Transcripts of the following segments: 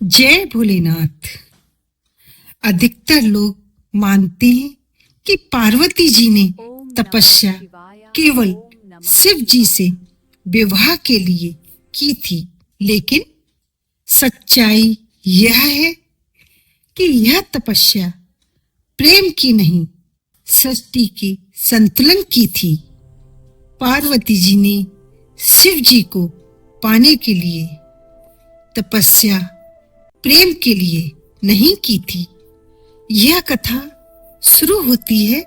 जय भोलेनाथ। अधिकतर लोग मानते हैं कि पार्वती जी ने तपस्या केवल शिव जी से विवाह के लिए की थी, लेकिन सच्चाई यह है कि यह तपस्या प्रेम की नहीं, सृष्टि के संतुलन की थी। पार्वती जी ने शिव जी को पाने के लिए तपस्या प्रेम के लिए नहीं की थी। यह कथा शुरू होती है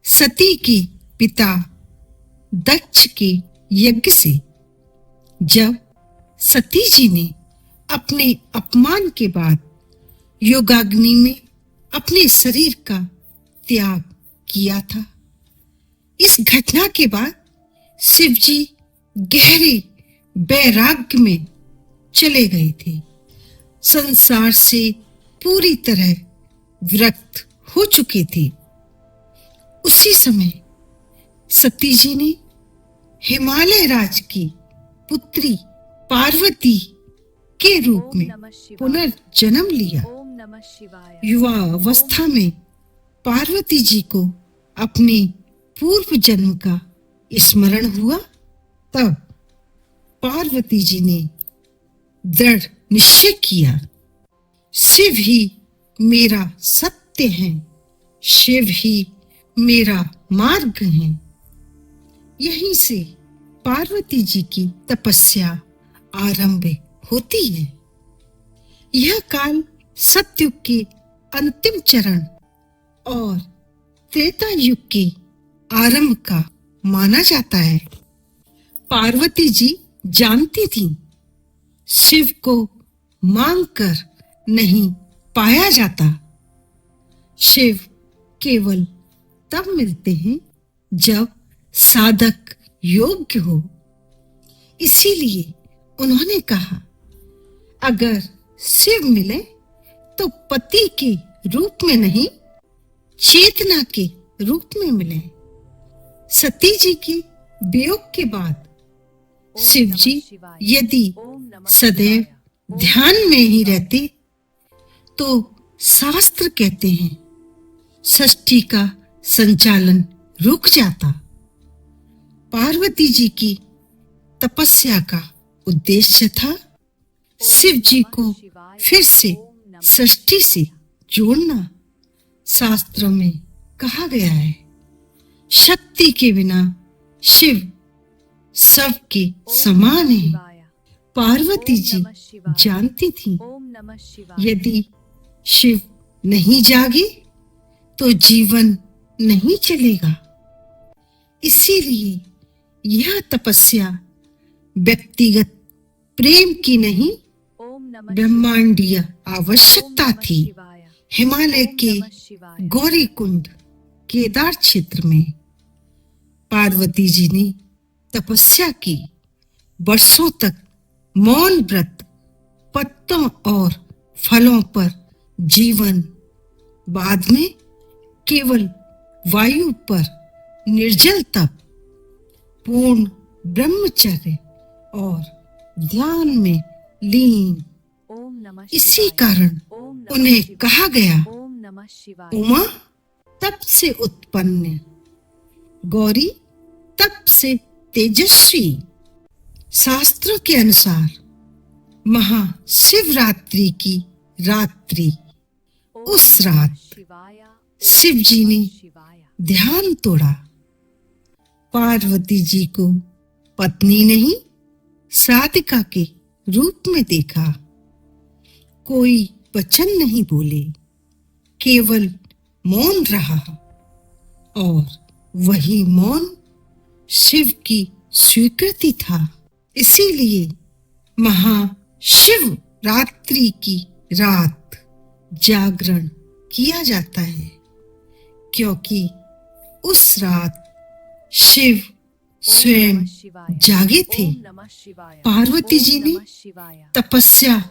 सती के पिता दक्ष के यज्ञ से। जब सती जी ने अपने अपमान के बाद योगाग्नि में अपने शरीर का त्याग किया था। इस घटना के बाद शिव जी गहरे वैराग्य में चले गए थे। संसार से पूरी तरह विरक्त हो चुके थे। उसी समय सती जी ने हिमालय राज की पुत्री पार्वती के रूप में पुनर्जन्म लिया। युवा अवस्था में पार्वती जी को अपने पूर्व जन्म का स्मरण हुआ। तब पार्वती जी ने दृढ़ निश्चय किया, शिव ही मेरा सत्य है, शिव ही मेरा मार्ग है। यहीं से पार्वती जी की तपस्या आरंभ होती है। यह काल सतयुग के अंतिम चरण और त्रेता युग के आरंभ का माना जाता है। पार्वती जी जानती थी शिव को मांगकर नहीं पाया जाता। शिव केवल तब मिलते हैं जब साधक योग्य हो। इसीलिए उन्होंने कहा, अगर शिव मिले तो पति के रूप में नहीं, चेतना के रूप में मिले। सती जी के वियोग के बाद शिव जी यदि सदैव ध्यान में ही रहते तो शास्त्र कहते हैं सृष्टि का संचालन रुक जाता। पार्वती जी की तपस्या का उद्देश्य था शिव जी को फिर से सृष्टि से जोड़ना। शास्त्रों में कहा गया है, शक्ति के बिना शिव सबके समान है। पार्वती जी जानती थी यदि शिव नहीं जागे तो जीवन नहीं चलेगा। इसीलिए यह तपस्या व्यक्तिगत प्रेम की नहीं, ब्रह्मांडीय आवश्यकता थी। हिमालय के गौरीकुंड केदार क्षेत्र में पार्वती जी ने तपस्या की। वर्षों तक मौन व्रत, पत्तों और फलों पर जीवन, बाद में केवल वायु पर निर्जल तप, पूर्ण ब्रह्मचर्य और ध्यान में लीन। इसी कारण उन्हें कहा गया उमा तप से उत्पन्न, गौरी तप से तेजस्वी। शास्त्रों के अनुसार महाशिवरात्रि की रात्रि, उस रात शिव जी ने ध्यान तोड़ा। पार्वती जी को पत्नी नहीं, साधिका के रूप में देखा। कोई वचन नहीं बोले, केवल मौन रहा और वही मौन शिव की स्वीकृति था। इसीलिए महाशिव रात्रि की रात जागरण किया जाता है, क्योंकि उस रात शिव स्वयं जागे थे। पार्वती जी ने तपस्या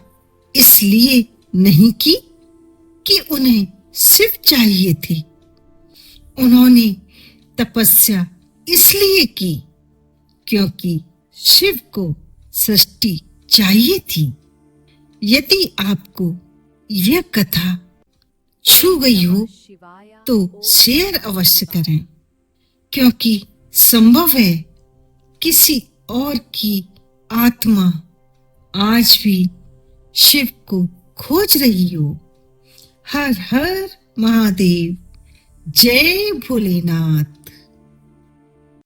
इसलिए नहीं की कि उन्हें शिव चाहिए थी। उन्होंने तपस्या इसलिए की क्योंकि शिव को सृष्टि चाहिए थी। यदि आपको यह कथा छू गई हो तो शेयर अवश्य करें, क्योंकि संभव है किसी और की आत्मा आज भी शिव को खोज रही हो। हर हर महादेव, जय भोलेनाथ।